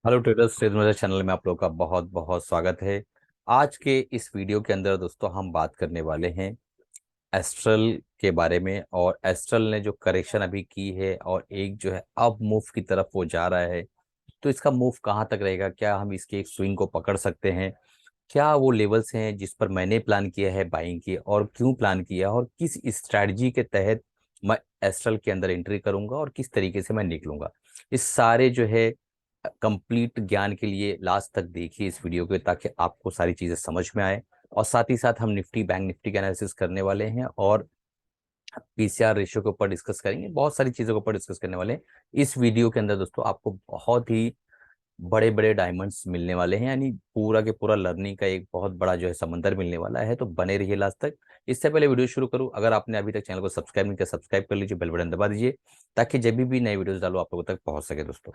Hello traders, मेरे channel में आप लोगों का बहुत बहुत स्वागत है। आज के इस वीडियो के अंदर दोस्तों हम बात करने वाले हैं एस्ट्रल के बारे में। और एस्ट्रल ने जो करेक्शन अभी की है और एक जो है अब मूव की तरफ वो जा रहा है, तो इसका मूव कहाँ तक रहेगा? क्या हम इसके एक स्विंग को पकड़ सकते हैं? क्या वो लेवल्स हैं जिस पर मैंने प्लान किया है बाइंग की, और क्यों प्लान किया, और किस स्ट्रैटेजी के तहत मैं एस्ट्रल के अंदर एंट्री करूंगा और किस तरीके से मैं निकलूंगा? इस सारे जो है कंप्लीट ज्ञान के लिए लास्ट तक देखिए इस वीडियो को, ताकि आपको सारी चीजें समझ में आए। और साथ ही साथ हम निफ्टी बैंक निफ्टी का एनालिसिस करने वाले हैं, और पीसीआर रेशियो के ऊपर डिस्कस करेंगे, बहुत सारी चीजों के ऊपर डिस्कस करने वाले हैं। इस वीडियो के अंदर दोस्तों आपको बहुत ही बड़े बड़े डायमंड्स मिलने वाले हैं, यानी पूरा के पूरा लर्निंग का एक बहुत बड़ा जो है समंदर मिलने वाला है। तो बने रहिए लास्ट तक। इससे पहले वीडियो शुरू करूं, अगर आपने अभी तक चैनल को सब्सक्राइब नहीं किया, सब्सक्राइब कर लीजिए, बेल बटन दबा दीजिए, ताकि जब भी नए वीडियोस डालो आप लोगों तक पहुंच सके दोस्तों।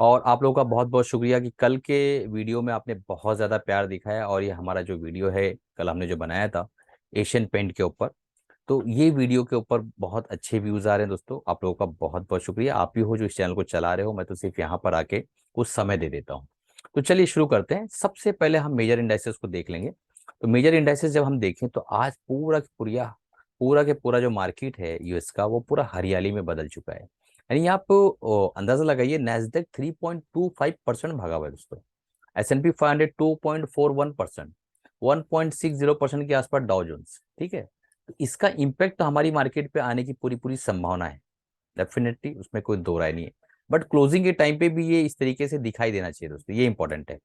और आप लोगों का बहुत बहुत शुक्रिया कि कल के वीडियो में आपने बहुत ज़्यादा प्यार दिखाया, और ये हमारा जो वीडियो है कल हमने जो बनाया था एशियन पेंट के ऊपर, तो ये वीडियो के ऊपर बहुत अच्छे व्यूज आ रहे हैं दोस्तों। आप लोगों का बहुत बहुत शुक्रिया। आप ही हो जो इस चैनल को चला रहे हो, मैं तो सिर्फ यहाँ पर आके कुछ समय दे देता हूँ। तो चलिए शुरू करते हैं। सबसे पहले हम मेजर इंडाइसेस को देख लेंगे। तो मेजर इंडाइसेस जब हम देखें तो आज पूरा के पूरा जो मार्केट है यूएस का, वो पूरा हरियाली में बदल चुका है। यानी आप अंदाजा लगाइए, नैस्डैक 3.25% भागा हुआ है दोस्तों। S&P 500 2.41%, 1.60% के आसपास डाउ जोन्स। ठीक है, तो इसका इम्पैक्ट तो हमारी मार्केट पे आने की पूरी पूरी संभावना है, डेफिनेटली, उसमें कोई दो राय नहीं है। बट क्लोजिंग के टाइम पे भी ये इस तरीके से दिखाई देना चाहिए दोस्तों, ये इंपॉर्टेंट है।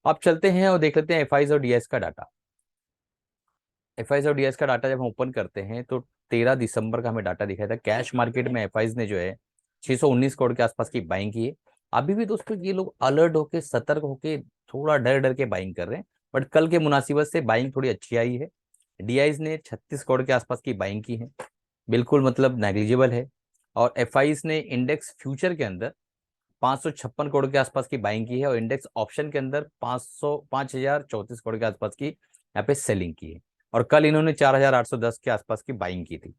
आप चलते हैं और देख लेते हैं एफआईज और डीएस का डाटा। एफआईज और डीएस का डाटा जब हम ओपन करते हैं तो 13 दिसंबर का हमें डाटा दिखाया था। कैश मार्केट में एफआईज ने जो है 619 करोड़ के आसपास की बाइंग की है। अभी भी दोस्तों ये लोग अलर्ट होके, सतर्क होके, थोड़ा डर डर के बाइंग कर रहे हैं। बट कल के मुनासिबत से बाइंग थोड़ी अच्छी आई है। डीआईज ने 36 करोड़ के आसपास की बाइंग की है, बिल्कुल मतलब नेग्लिजिबल है। और एफआईज ने इंडेक्स फ्यूचर के अंदर 556 करोड़ के आसपास की बाइंग की है, और इंडेक्स ऑप्शन के अंदर 5,034 करोड़ के आसपास की यहाँ पे सेलिंग की है। और कल इन्होंने 4,810 के आसपास की बाइंग की थी।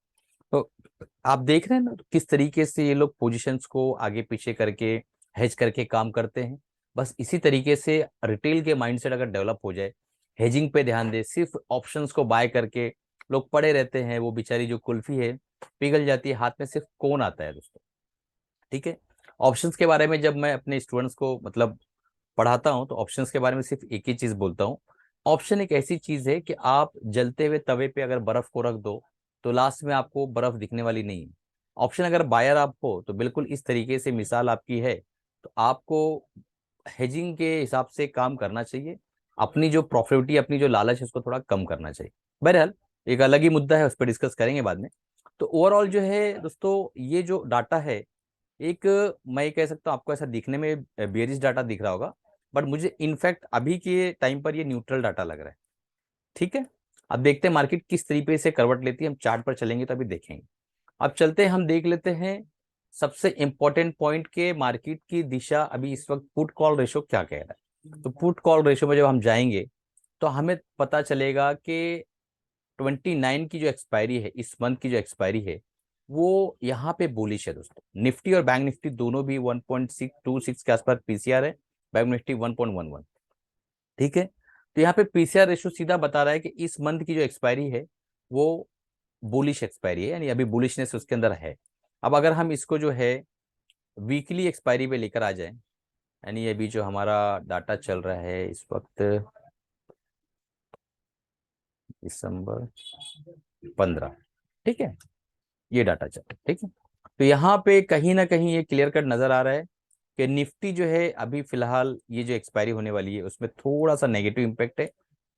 तो आप देख रहे हैं ना, तो किस तरीके से ये लोग पोजीशंस को आगे पीछे करके हेज करके काम करते हैं। बस इसी तरीके से रिटेल के माइंडसेट अगर डेवलप हो जाए, हेजिंग पे ध्यान दे, सिर्फ ऑप्शंस को बाय करके लोग पड़े रहते हैं, वो बेचारी जो कुल्फी है पिघल जाती है, हाथ में सिर्फ कौन आता है दोस्तों। ठीक है, ऑप्शंस के बारे में जब मैं अपने स्टूडेंट्स को मतलब पढ़ाता हूं, तो ऑप्शंस के बारे में सिर्फ एक ही चीज बोलता हूँ। ऑप्शन एक ऐसी चीज है कि आप जलते हुए तवे पे अगर बर्फ को रख दो, तो लास्ट में आपको बर्फ दिखने वाली नहीं है। ऑप्शन अगर बायर आप हो तो बिल्कुल इस तरीके से मिसाल आपकी है। तो आपको हेजिंग के हिसाब से काम करना चाहिए, अपनी जो प्रॉफिटिविटी, अपनी जो लालच है उसको थोड़ा कम करना चाहिए। बहरहाल एक अलग ही मुद्दा है, उस पर डिस्कस करेंगे बाद में। तो ओवरऑल जो है दोस्तों, ये जो डाटा है, एक, मैं कह सकता हूँ आपको ऐसा दिखने में बेयरिश डाटा दिख रहा होगा, बट मुझे इनफैक्ट अभी के टाइम पर ये न्यूट्रल डाटा लग रहा है। ठीक है, अब देखते हैं मार्केट किस तरीके से करवट लेती है। हम चार्ट पर चलेंगे तो अभी देखेंगे। अब चलते हैं, हम देख लेते हैं सबसे इंपॉर्टेंट पॉइंट के मार्केट की दिशा अभी इस वक्त पुट कॉल रेशो क्या कह रहा है। तो पुट कॉल रेशो में जब हम जाएंगे तो हमें पता चलेगा कि 29 की जो एक्सपायरी है, इस मंथ की जो एक्सपायरी है, वो यहाँ पे बुलिश है दोस्तों। निफ्टी और बैंक निफ्टी दोनों भी 1.626 के आसपास पीसीआर है, बैंक निफ्टी 1.11। ठीक है, तो यहाँ पे पीसीआर रेशो सीधा बता रहा है कि इस मंथ की जो एक्सपायरी है वो बुलिश एक्सपायरी है, यानी अभी बुलिशनेस उसके अंदर है। अब अगर हम इसको जो है वीकली एक्सपायरी पे लेकर आ जाए, यानी अभी जो हमारा डाटा चल रहा है इस वक्त December 15, ठीक है, ये डाटा चल रहा है। ठीक है, तो यहाँ पे कहीं ना कहीं ये क्लियर कट नजर आ रहा है कि निफ्टी जो है अभी फिलहाल ये जो एक्सपायरी होने वाली है उसमें थोड़ा सा नेगेटिव इम्पैक्ट है।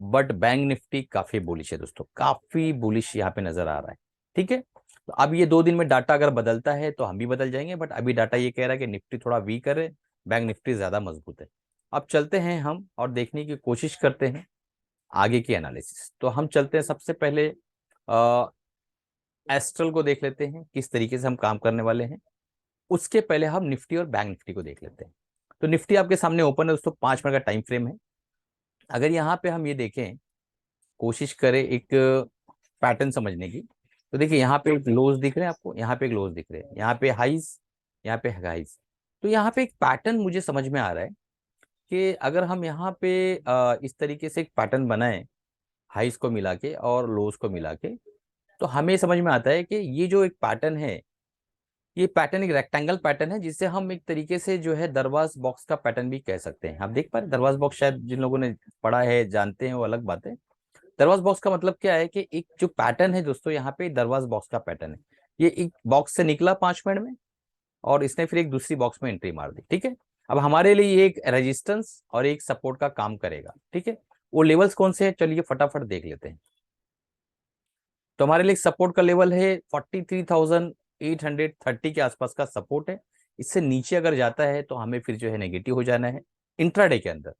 बट बैंक निफ्टी काफी बुलिश है दोस्तों, काफी बुलिश यहाँ पे नजर आ रहा है। ठीक है, तो अब ये 2 दिन में डाटा अगर बदलता है तो हम भी बदल जाएंगे, बट अभी डाटा ये कह रहा है कि निफ्टी थोड़ा वीक है, बैंक निफ्टी ज्यादा मजबूत है। अब चलते हैं हम और देखने की कोशिश करते हैं आगे की एनालिसिस। तो हम चलते हैं सबसे पहले एस्ट्रल को देख लेते हैं किस तरीके से हम काम करने वाले हैं। उसके पहले हम निफ्टी और बैंक निफ्टी को देख लेते हैं। तो निफ्टी आपके सामने ओपन है दोस्तों, 5 मिनट का टाइम फ्रेम है। अगर यहाँ पे हम ये देखें, कोशिश करें एक पैटर्न समझने की, तो देखिए यहाँ पे एक लोज दिख रहे हैं आपको, यहाँ पे एक लोज दिख रहे हैं, यहाँ पे हाइज, यहाँ पे हाइज। तो यहाँ पे एक पैटर्न मुझे समझ में आ रहा है कि अगर हम यहाँ पे इस तरीके से एक पैटर्न बनाएं, हाइस को मिला के और लोज को मिला के, तो हमें समझ में आता है कि ये जो एक पैटर्न है, ये पैटर्न एक रेक्टेंगल पैटर्न है, जिसे हम एक तरीके से जो है दरवाज बॉक्स का पैटर्न भी कह सकते हैं। आप देख पा रहे हैं दरवाज बॉक्स, शायद जिन लोगों ने पढ़ा है जानते हैं, वो अलग बात है। दरवाज बॉक्स का मतलब क्या है कि एक जो पैटर्न है दोस्तों, यहाँ पे दरवाज बॉक्स का पैटर्न है। ये एक बॉक्स से निकला 5 मिनट में, और इसने फिर एक दूसरी बॉक्स में एंट्री मार दी। ठीक है, अब हमारे लिए ये एक रेजिस्टेंस और एक सपोर्ट का काम करेगा। ठीक है, वो लेवल्स कौन से हैं, चलिए फटाफट देख लेते हैं। तो हमारे लिए सपोर्ट का लेवल है 43,830 के आसपास का सपोर्ट है। इससे नीचे अगर जाता है तो हमें फिर जो है नेगेटिव हो जाना है इंट्राडे के अंदर,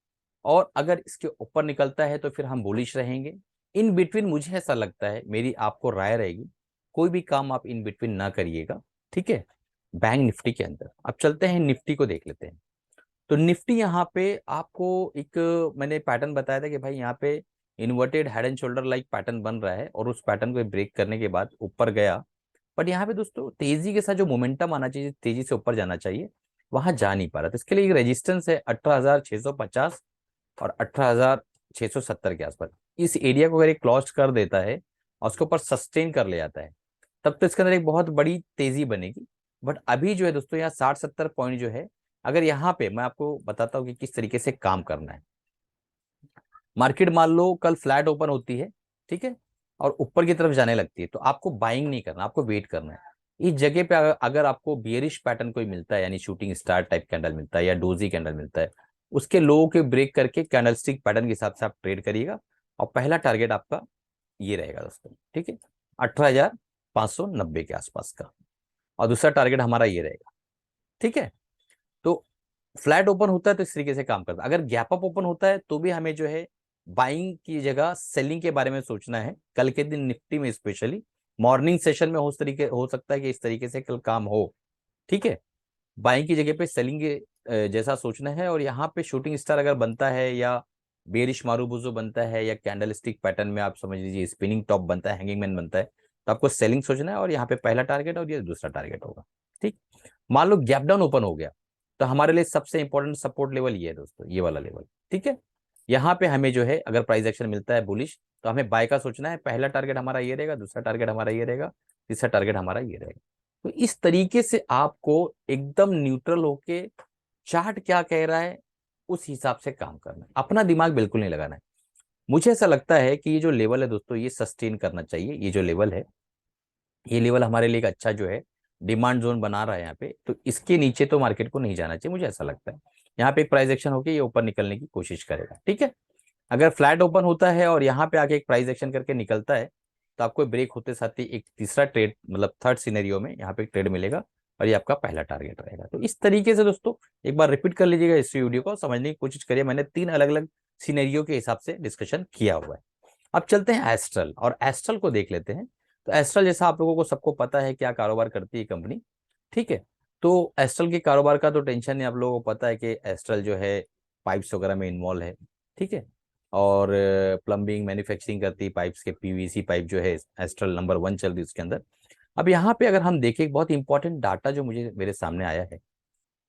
और अगर इसके ऊपर निकलता है तो फिर हम बुलिश रहेंगे। इन बिटवीन मुझे ऐसा लगता है, मेरी आपको राय रहेगी, कोई भी काम आप इन बिटवीन ना करिएगा। ठीक है, बैंक निफ्टी के अंदर अब चलते हैं, निफ्टी को देख लेते हैं। तो निफ्टी यहाँ पे आपको एक, मैंने पैटर्न बताया था कि भाई यहाँ पे inverted head and shoulder like pattern बन रहा है, और उस पैटर्न को ब्रेक करने के बाद ऊपर गया। बट यहाँ पे दोस्तों तेजी के साथ जो मोमेंटम आना चाहिए, तेजी से ऊपर जाना चाहिए, वहां जा नहीं पा रहा। तो इसके लिए एक रेजिस्टेंस है 18,650 और 18,670 के आसपास। इस एरिया को अगर एक क्लॉज कर देता है और उसके ऊपर सस्टेन कर ले जाता है, तब तो इसके अंदर एक बहुत बड़ी तेजी बनेगी। बट अभी जो है दोस्तों, यहाँ 60-70 पॉइंट जो है, अगर यहाँ पे मैं आपको बताता हूँ कि किस तरीके से काम करना है। मार्केट मान लो कल फ्लैट ओपन होती है, ठीक है, और ऊपर की तरफ जाने लगती है, तो आपको बाइंग नहीं करना, आपको वेट करना है। इस जगह पे अगर आपको बियरिश पैटर्न कोई मिलता है, यानी शूटिंग स्टार टाइप कैंडल मिलता है या डोजी कैंडल मिलता है, उसके लो के ब्रेक करके कैंडलस्टिक पैटर्न के हिसाब से आप ट्रेड करिएगा। और पहला टारगेट आपका ये रहेगा दोस्तों, ठीक है, 18,590 के आसपास का। और दूसरा टारगेट हमारा ये रहेगा। ठीक है, तो फ्लैट ओपन होता है तो इस तरीके से काम करता है। अगर गैप अप ओपन होता है तो भी हमें जो है बाइंग की जगह सेलिंग के बारे में सोचना है। कल के दिन निफ्टी में स्पेशली मॉर्निंग सेशन में हो सकता है कि इस तरीके से कल काम हो। ठीक है, बाइंग की जगह पे सेलिंग के जैसा सोचना है। और यहाँ पे शूटिंग स्टार अगर बनता है, या बेरिश मारूबुजो बनता है, या कैंडल स्टिक पैटर्न में आप समझ लीजिए स्पिनिंग टॉप बनता है, हैंगिंग मैन बनता है, तो आपको सेलिंग सोचना है। और यहाँ पे पहला टारगेट और ये दूसरा टारगेट होगा। ठीक, मान लो गैप डाउन ओपन हो गया, तो हमारे लिए सबसे इंपॉर्टेंट सपोर्ट लेवल ये है दोस्तों, ये वाला लेवल। ठीक है, यहाँ पे हमें जो है अगर प्राइस एक्शन मिलता है बुलिश, तो हमें बाय का सोचना है। पहला टारगेट हमारा ये रहेगा, दूसरा टारगेट हमारा ये रहेगा, तीसरा टारगेट हमारा ये रहेगा। तो इस तरीके से आपको एकदम न्यूट्रल होके चार्ट क्या कह रहा है उस हिसाब से काम करना है, अपना दिमाग बिल्कुल नहीं लगाना है। मुझे ऐसा लगता है कि ये जो लेवल है दोस्तों, ये सस्टेन करना चाहिए। ये जो लेवल है, ये लेवल हमारे लिए एक अच्छा जो है डिमांड जोन बना रहा है यहाँ पे। तो इसके नीचे तो मार्केट को नहीं जाना चाहिए, मुझे ऐसा लगता है। यहाँ पे एक प्राइस एक्शन होकर ये ऊपर निकलने की कोशिश करेगा। ठीक है, अगर फ्लैट ओपन होता है और यहाँ पे आके एक प्राइस एक्शन करके निकलता है, तो आपको ब्रेक होते साथ ही एक तीसरा ट्रेड, मतलब थर्ड सिनेरियो में यहाँ पे एक ट्रेड मिलेगा, और ये आपका पहला टारगेट रहेगा। तो इस तरीके से दोस्तों एक बार रिपीट कर लीजिएगा इस वीडियो को, समझने की कोशिश करिए। मैंने 3 अलग अलग सिनेरियो के हिसाब से डिस्कशन किया हुआ है। अब चलते हैं एस्ट्रल, और एस्ट्रल को देख लेते हैं। तो एस्ट्रल जैसा आप लोगों को सबको पता है क्या कारोबार करती है कंपनी। ठीक है, तो एस्ट्रल के कारोबार का तो टेंशन नहीं, आप लोगों को पता है कि एस्ट्रल जो है पाइप्स वगैरह में इन्वॉल्व है। ठीक है, और प्लम्बिंग मैन्युफैक्चरिंग करती है पाइप्स के, पीवीसी पाइप जो है एस्ट्रल नंबर 1 चल रही है उसके अंदर। अब यहाँ पे अगर हम देखें, एक बहुत इंपॉर्टेंट डाटा जो मुझे मेरे सामने आया है,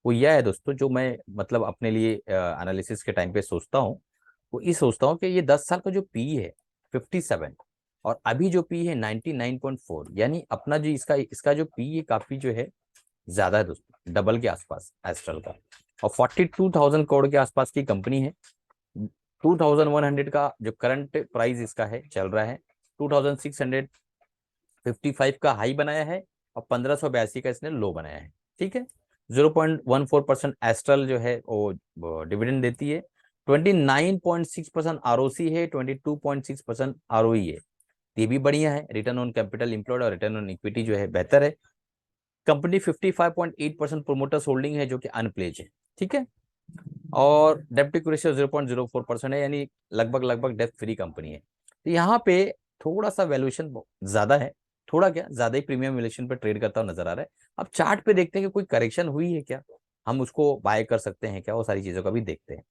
वो यह है दोस्तों, जो मैं मतलब अपने लिए एनालिसिस के टाइम पे सोचता हूँ, वो ये सोचता हूँ कि ये 10 साल का जो पी है 57, और अभी जो पी है 99.4, यानी अपना जो इसका इसका जो पी है काफी जो है ज्यादा है दोस्तों, डबल के आसपास एस्ट्रल का। और 42,000 करोड़ के आसपास की कंपनी है। 2100 का जो करंट प्राइस इसका है चल रहा है, 2655 का हाई बनाया है, और 1582 का इसने लो बनाया है। ठीक है, 0.14% एस्ट्रल जो है वो डिविडेंड देती है। 29.6% आरओसी है, 22.6% आरओई है। ये भी बढ़िया है। रिटर्न ऑन कैपिटल एम्प्लॉयड और रिटर्न ऑन इक्विटी जो है बेहतर है। कंपनी 55.8% प्रोमोटर्स होल्डिंग है, जो कि अनप्लेज है। ठीक है, और डेप्ट इक्विटी रेशियो 0.04% है, यानी लगभग लगभग डेप्ट फ्री कंपनी है। तो यहाँ पे थोड़ा सा वैल्यूएशन ज्यादा है, थोड़ा क्या ज्यादा ही प्रीमियम वैल्यूएशन पे ट्रेड करता हुआ नजर आ रहा है। अब चार्ट पे देखते हैं कि कोई करेक्शन हुई है क्या, हम उसको बाय कर सकते हैं क्या, वो सारी चीजों का भी देखते हैं।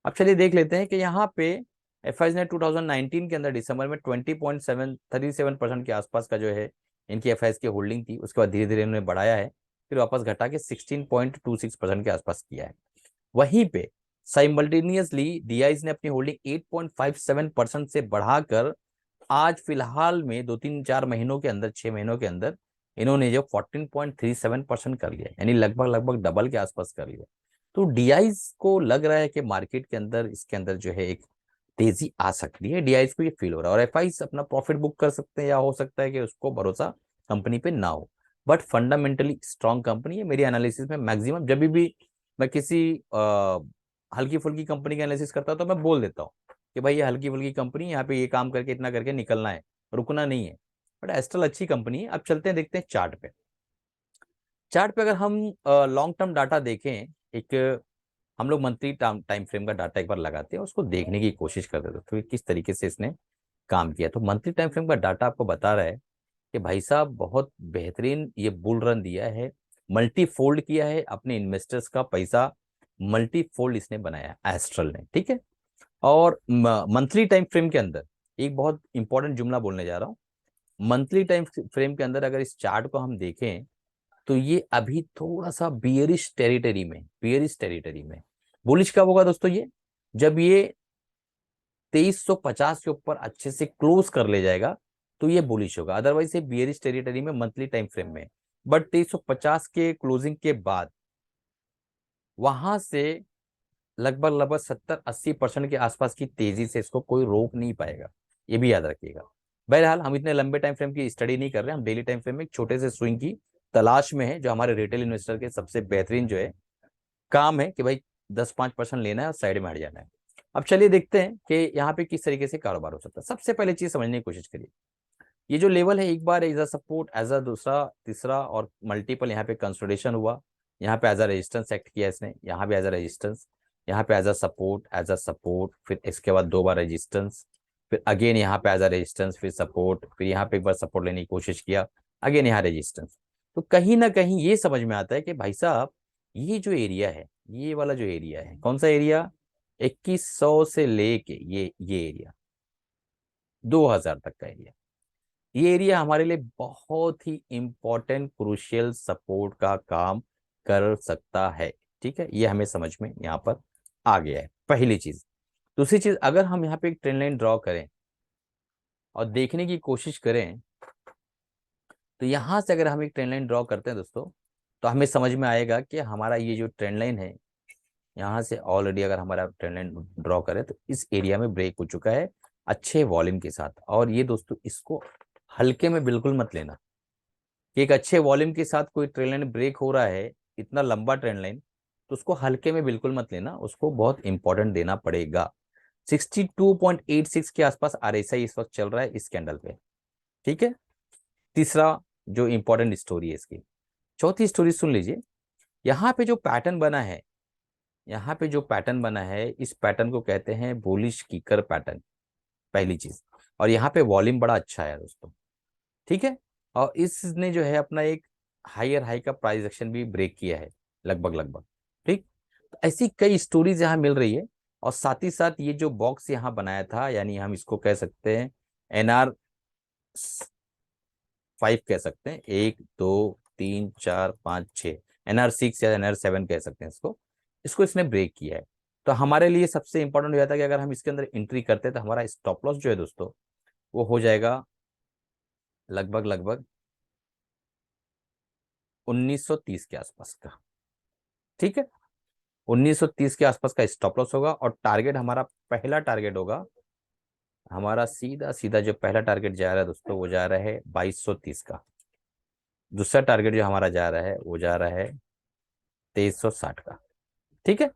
अब चलिए देख लेते हैं कि यहाँ पे एफआईज ने 2019 के अंदर दिसंबर में 20.37% के आसपास का जो है इनकी एफआईज की होल्डिंग थी। उसके बाद धीरे धीरे इन्होंने बढ़ाया है, फिर वापस घटा के 16.26% के आसपास किया है। वहीं पे साइमल्टेनियसली डीआईज ने अपनी होल्डिंग 8.57% से बढ़ाकर आज फिलहाल में 2-3-4 महीनों के अंदर, 6 महीनों के अंदर इन्होंने जो 14.37% कर लिया, यानी लगभग लगभग डबल के आसपास कर लिया। तो डीआईज को लग रहा है कि मार्केट के अंदर इसके अंदर जो है एक तेजी आ सकती है, डीआईज को ये फील हो रहा है, और एफआईज अपना प्रॉफिट बुक कर सकते हैं, या हो सकता है कि उसको भरोसा कंपनी पे ना हो, बट फंडामेंटली स्ट्रांग कंपनी है। मेरी एनालिसिस में मैक्सिमम जब भी मैं किसी हल्की फुल्की कंपनी का एनालिसिस करता हूं तो मैं बोल देता हूँ कि भाई ये हल्की फुल्की कंपनी, यहाँ पे ये काम करके इतना करके निकलना है, रुकना नहीं है। बट एस्ट्रल अच्छी कंपनी है। अब चलते हैं, देखते हैं चार्ट पे। चार्ट पे अगर हम लॉन्ग टर्म डाटा देखें, एक हम लोग मंथली टाइम फ्रेम का डाटा एक बार लगाते हैं, उसको देखने की कोशिश करते थे तो किस तरीके से इसने काम किया। तो मंथली टाइम फ्रेम का डाटा आपको बता रहा है कि भाई साहब बहुत बेहतरीन ये बुल रन दिया है, मल्टी फोल्ड किया है, अपने इन्वेस्टर्स का पैसा मल्टी फोल्ड इसने बनाया एस्ट्रल ने, ठीक है। और मंथली टाइम फ्रेम के अंदर एक बहुत इंपॉर्टेंट जुमला बोलने जा रहा हूं। मंथली टाइम फ्रेम के अंदर अगर इस चार्ट को हम देखें तो ये अभी थोड़ा सा बियरिश टेरिटरी में। बुलिश कब होगा दोस्तों? ये जब ये 2350 के ऊपर अच्छे से क्लोज कर ले जाएगा तो ये बुलिश होगा, अदरवाइज ये बियरिश टेरिटरी में मंथली टाइम फ्रेम में। बट 2350 के क्लोजिंग के बाद वहां से लगभग लगभग 70-80% के आसपास की तेजी से इसको कोई रोक नहीं पाएगा, ये भी याद रखिएगा। बहरहाल हम इतने लंबे टाइम फ्रेम की स्टडी नहीं कर रहे, हम डेली टाइम फ्रेम में एक छोटे से स्विंग की तलाश में है, जो हमारे रिटेल इन्वेस्टर के सबसे बेहतरीन जो है काम है कि भाई 10-5% लेना है और साइड में हट जाना है। अब चलिए देखते हैं कि यहाँ पे किस तरीके से कारोबार हो सकता है। सबसे पहले चीज समझने की कोशिश करिए, ये जो लेवल है एक बार as a support, as a दूसरा, तीसरा और मल्टीपल यहाँ पे कंसोलिडेशन हुआ, यहाँ पे एज अ रेजिस्टेंस एक्ट किया इसने, यहाँ पे एज अ रेजिस्टेंस, यहाँ पे as a support, as a support, फिर इसके बाद 2 बार रेजिस्टेंस, फिर अगेन यहाँ पे एज अ रेजिस्टेंस, फिर सपोर्ट, फिर यहाँ पे एक बार सपोर्ट लेने की कोशिश किया, अगेन यहाँ रेजिस्टेंस। तो कहीं ना कहीं ये समझ में आता है कि भाई साहब ये जो एरिया है, ये वाला जो एरिया है, कौन सा एरिया? 2100 से लेके ये एरिया 2000 तक का एरिया, ये एरिया हमारे लिए बहुत ही इंपॉर्टेंट क्रूशियल सपोर्ट का काम कर सकता है, ठीक है। ये हमें समझ में यहाँ पर आ गया है, पहली चीज। दूसरी चीज, अगर हम यहाँ पे एक ट्रेंड लाइन ड्रॉ करें और देखने की कोशिश करें, तो यहां से अगर हम एक ट्रेंड लाइन ड्रॉ करते हैं दोस्तों, तो हमें समझ में आएगा कि हमारा ये जो ट्रेंड लाइन है, यहाँ से ऑलरेडी अगर हमारा ट्रेंड लाइन ड्रॉ करें तो इस एरिया में ब्रेक हो चुका है अच्छे वॉल्यूम के साथ। और ये दोस्तों इसको हल्के में बिल्कुल मत लेना कि एक अच्छे वॉल्यूम के साथ कोई ट्रेंड लाइन ब्रेक हो रहा है, इतना लंबा ट्रेंड लाइन, तो उसको हल्के में बिल्कुल मत लेना, उसको बहुत इंपॉर्टेंट देना पड़ेगा। 62.86 के आसपास आरएसआई इस वक्त चल रहा है इस कैंडल पे, ठीक है। तीसरा जो इंपॉर्टेंट स्टोरी है इसकी, चौथी स्टोरी सुन लीजिए। यहाँ पे जो पैटर्न बना है, यहाँ पे जो पैटर्न बना है, इस पैटर्न को कहते हैं बुलिश किकर पैटर्न, पहली चीज। और यहाँ पे वॉल्यूम बड़ा अच्छा है दोस्तों, ठीक है। और इसने जो है अपना एक हायर हाई का प्राइस एक्शन भी ब्रेक किया है लगभग लगभग, ठीक। तो ऐसी कई स्टोरीज यहाँ मिल रही है। और साथ ही साथ ये जो बॉक्स यहाँ बनाया था, यानी हम इसको कह सकते हैं NR5 कह सकते हैं, 1 2 3 4 5 6, NR6 या NR7 कह सकते हैं इसको, इसको इसने ब्रेक किया है। तो हमारे लिए सबसे इंपॉर्टेंट हो जाता है कि अगर हम इसके अंदर एंट्री करते हैं तो हमारा स्टॉप लॉस जो है दोस्तों वो हो जाएगा लगभग लगभग 1930 के आसपास का, ठीक है। 1930 के आसपास का स्टॉप लॉस होगा। और टारगेट हमारा, पहला टारगेट होगा हमारा, सीधा सीधा जो पहला टारगेट जा रहा है दोस्तों वो जा रहा है 2230 का। दूसरा टारगेट जो हमारा जा रहा है वो जा रहा है 2360 का, ठीक है।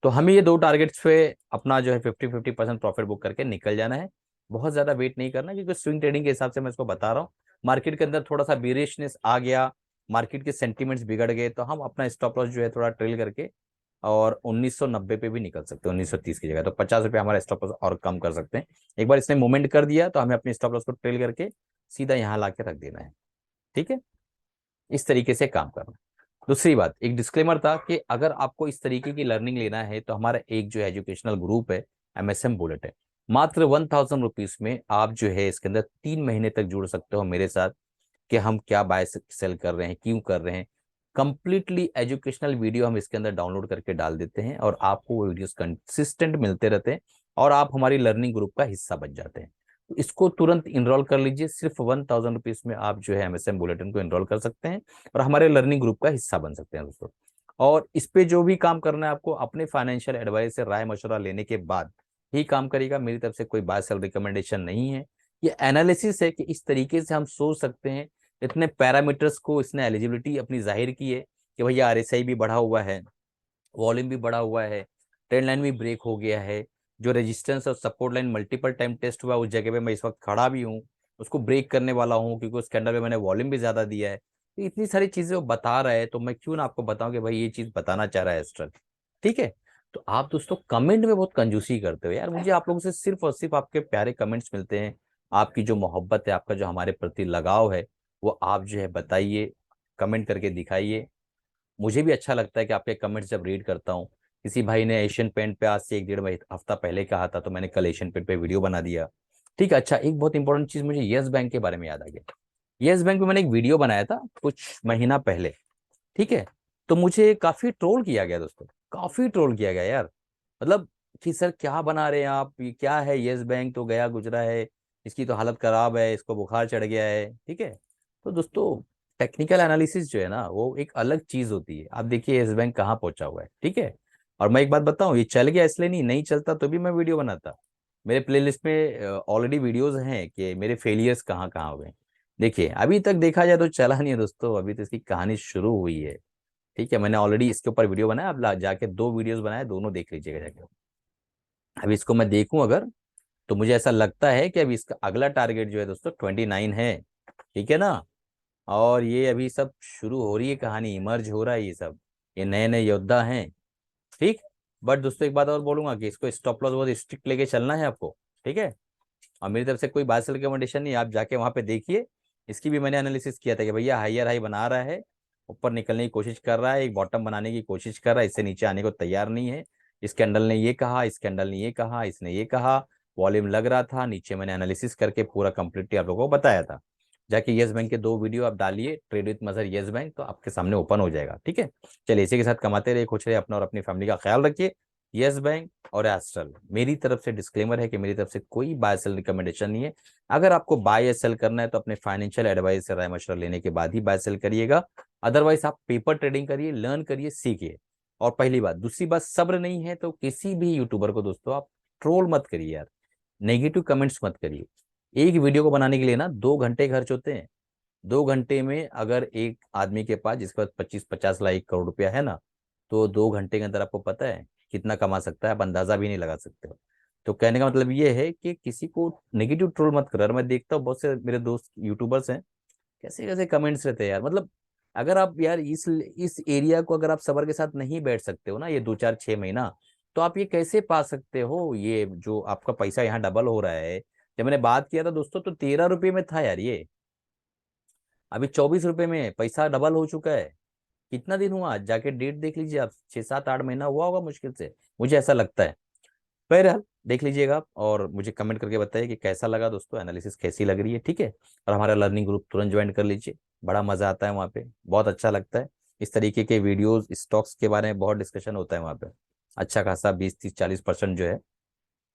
तो हमें ये 2 टारगेट्स पे अपना जो है 50-50% प्रॉफिट बुक करके निकल जाना है। बहुत ज्यादा वेट नहीं करना, क्योंकि स्विंग ट्रेडिंग के हिसाब से मैं इसको बता रहा हूँ। मार्केट के अंदर थोड़ा सा बेरिशनेस आ गया, मार्केट के सेंटीमेंट्स बिगड़ गए, तो हम अपना स्टॉप लॉस जो है थोड़ा ट्रेल करके और 1990 पे भी निकल सकते हैं, 1930 की जगह तो 50 रुपये हमारा स्टॉप लॉस और कम कर सकते हैं। एक बार इसने मूवमेंट कर दिया तो हमें अपने स्टॉप लॉस को ट्रेल करके सीधा यहाँ ला के रख देना है, ठीक है। इस तरीके से काम करना। दूसरी बात, एक डिस्क्लेमर था कि अगर आपको इस तरीके की लर्निंग लेना है तो हमारा एक जो एजुकेशनल ग्रुप है MSM बुलेट है, मात्र 1000 रुपीज में आप जो है इसके अंदर 3 महीने तक जुड़ सकते हो मेरे साथ कि हम क्या बाय सेल कर रहे हैं, क्यों कर रहे हैं, कंप्लीटली एजुकेशनल वीडियो हम इसके अंदर डाउनलोड करके डाल देते हैं और आपको वो वीडियोस कंसिस्टेंट मिलते रहते हैं और आप हमारी लर्निंग ग्रुप का हिस्सा बन जाते हैं। तो इसको तुरंत इनरोल कर लीजिए, सिर्फ 1000 रुपीज में आप जो है एमएसएम बुलेटिन को इनरोल कर सकते हैं और हमारे लर्निंग ग्रुप का हिस्सा बन सकते हैं दोस्तों। और इस पे जो भी काम करना है आपको अपने फाइनेंशियल एडवाइस से राय मशवरा लेने के बाद ही काम करेगा। मेरी तरफ से कोई बाय सेल रिकमेंडेशन नहीं है, ये एनालिसिस है कि इस तरीके से हम सोच सकते हैं। इतने पैरामीटर्स को इसने एलिजिबिलिटी अपनी जाहिर की है कि भैया आरएसआई भी बढ़ा हुआ है, वॉल्यूम भी बढ़ा हुआ है, ट्रेंड लाइन भी ब्रेक हो गया है, जो रेजिस्टेंस और support line multiple time test हुआ उस जगह पे मैं इस वक्त खड़ा भी हूँ, उसको ब्रेक करने वाला हूँ क्योंकि उस कैंडल में मैंने वॉल्यूम भी ज्यादा दिया है। तो इतनी सारी चीजें वो बता रहा है तो मैं क्यों ना आपको बताऊं कि भाई ये चीज बताना चाह रहा है एस्ट्रल। ठीक है। तो आप दोस्तों कमेंट में बहुत कंजूसी करते हो यार, मुझे आप लोगों से सिर्फ और सिर्फ आपके प्यारे कमेंट्स मिलते हैं। आपकी जो मोहब्बत है, आपका जो हमारे प्रति लगाव है, वो आप जो है बताइए, कमेंट करके दिखाइए। मुझे भी अच्छा लगता है कि आपके कमेंट्स जब रीड करता हूँ। किसी भाई ने एशियन पेंट पे आज से 1 डेढ़ हफ्ता पहले कहा था तो मैंने कल एशियन पेंट पे वीडियो बना दिया। ठीक है। अच्छा, एक बहुत इंपॉर्टेंट चीज मुझे यस बैंक के बारे में याद आ गया। यस बैंक पे मैंने एक वीडियो बनाया था कुछ महीना पहले। ठीक है। तो मुझे काफी ट्रोल किया गया दोस्तों, काफी ट्रोल किया गया यार। मतलब कि सर क्या बना रहे हैं आप, ये क्या है, यस बैंक तो गया गुजरा है, इसकी तो हालत खराब है, इसको बुखार चढ़ गया है। ठीक है। तो दोस्तों टेक्निकल एनालिसिस जो है ना वो एक अलग चीज होती है। आप देखिए यस बैंक कहाँ पहुंचा हुआ है। ठीक है। और मैं एक बात बताऊं, ये चल गया इसलिए नहीं, नहीं चलता तो भी मैं वीडियो बनाता। मेरे प्लेलिस्ट में ऑलरेडी वीडियोस हैं कि मेरे फेलियर्स कहाँ कहाँ हुए। देखिए अभी तक देखा जाए तो चला नहीं है दोस्तों, अभी तो इसकी कहानी शुरू हुई है। ठीक है। मैंने ऑलरेडी इसके ऊपर वीडियो बनाया, अब जाके 2 वीडियोस बनाए, दोनों देख लीजिएगा जाके। अभी इसको मैं देखूं अगर, तो मुझे ऐसा लगता है कि अभी इसका अगला टारगेट जो है दोस्तों 29 है। ठीक है ना। और ये अभी सब शुरू हो रही है, कहानी इमर्ज हो रहा है ये सब, ये नए नए योद्धा हैं। ठीक। बट दोस्तों एक बात और बोलूंगा कि इसको स्टॉप लॉस बहुत स्ट्रिक्ट लेके चलना है आपको। ठीक है। और मेरी तरफ से कोई बाय सेल रिकमेंडेशन नहीं, आप जाके वहां पे देखिए। इसकी भी मैंने एनालिसिस किया था कि भैया हायर हाई बना रहा है, ऊपर निकलने की कोशिश कर रहा है, एक बॉटम बनाने की कोशिश कर रहा है, इससे नीचे आने को तैयार नहीं है। इस कैंडल ने ये कहा, इस कैंडल ने ये कहा, इसने ये कहा, वॉल्यूम लग रहा था नीचे, मैंने एनालिसिस करके पूरा कंप्लीटली आप लोगों को बताया था। जाके येस बैंक के 2 वीडियो आप डालिए, trade with Mazhar yes bank, तो आपके सामने ओपन हो जाएगा। ठीक है। चलिए इसी के साथ कमाते रहिए, खुश रहिए, अपना और अपनी फैमिली का ख्याल रखिए। येस बैंक और एस्ट्रल, मेरी तरफ से डिस्क्लेमर है कि मेरी तरफ से कोई बाय सेल रिकमेंडेशन नहीं है। अगर आपको बाय या सेल करना है तो अपने फाइनेंशियल एडवाइस से राय मशवरा लेने के बाद ही बाय सेल करिएगा। अदरवाइज आप पेपर ट्रेडिंग करिए, लर्न करिए, सीखिए। और पहली बात, दूसरी बात, सब्र नहीं है तो किसी भी यूट्यूबर को दोस्तों आप ट्रोल मत करिए यार, नेगेटिव कमेंट्स मत करिए। एक वीडियो को बनाने के लिए ना 2 घंटे खर्च होते हैं। 2 घंटे में अगर एक आदमी के पास जिसके पास 25-50 लाख 1 करोड़ रुपया है ना, तो 2 घंटे के अंदर आपको पता है कितना कमा सकता है, आप अंदाजा भी नहीं लगा सकते हो। तो कहने का मतलब ये है कि किसी को नेगेटिव ट्रोल मत करो। और मैं देखता हूँ बहुत से मेरे दोस्त यूट्यूबर्स हैं, कैसे कैसे कमेंट्स रहते हैं यार। मतलब अगर आप यार इस एरिया को अगर आप सबर के साथ नहीं बैठ सकते हो ना, ये 2 4 6 महीना, तो आप ये कैसे पा सकते हो, ये जो आपका पैसा यहाँ डबल हो रहा है। जब मैंने बात किया था दोस्तों तो 13 रुपये में था यार ये, अभी 24 रुपये में पैसा डबल हो चुका है। कितना दिन हुआ, आज जाके डेट देख लीजिए आप, 6 7 8 महीना हुआ होगा मुश्किल से, मुझे ऐसा लगता है। बहरहाल देख लीजिएगा आप और मुझे कमेंट करके बताइए कि कैसा लगा दोस्तों, एनालिसिस कैसी लग रही है। ठीक है। और हमारा लर्निंग ग्रुप तुरंत ज्वाइन कर लीजिए, बड़ा मजा आता है वहाँ पे, बहुत अच्छा लगता है। इस तरीके के वीडियोस, स्टॉक्स के बारे में बहुत डिस्कशन होता है वहाँ पे। अच्छा खासा 20 30 40% जो है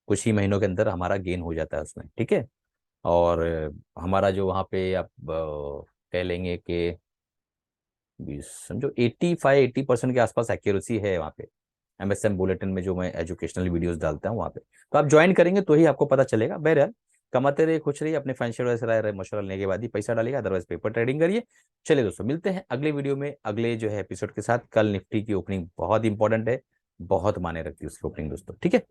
कुछ ही महीनों के अंदर हमारा गेन हो जाता है उसमें। ठीक है। और हमारा जो वहाँ पे आप कह लेंगे कि 20 समझो 85 80% के आसपास एक्यूरेसी है वहाँ पे, एमएसएम बुलेटिन में जो मैं एजुकेशनल वीडियोस डालता हूँ वहाँ पे। तो आप ज्वाइन करेंगे तो ही आपको पता चलेगा। बहरहाल कमाते रहिए, खुश रहिए, अपने फाइनेंशियल राय राय मशवरा लेने के बाद ही पैसा डालिएगा, अदरवाइज पेपर ट्रेडिंग करिए। चलिए दोस्तों मिलते हैं अगले वीडियो में, अगले जो है एपिसोड के साथ। कल निफ्टी की ओपनिंग बहुत इंपॉर्टेंट है, बहुत माने रखती है उसकी ओपनिंग दोस्तों। ठीक है।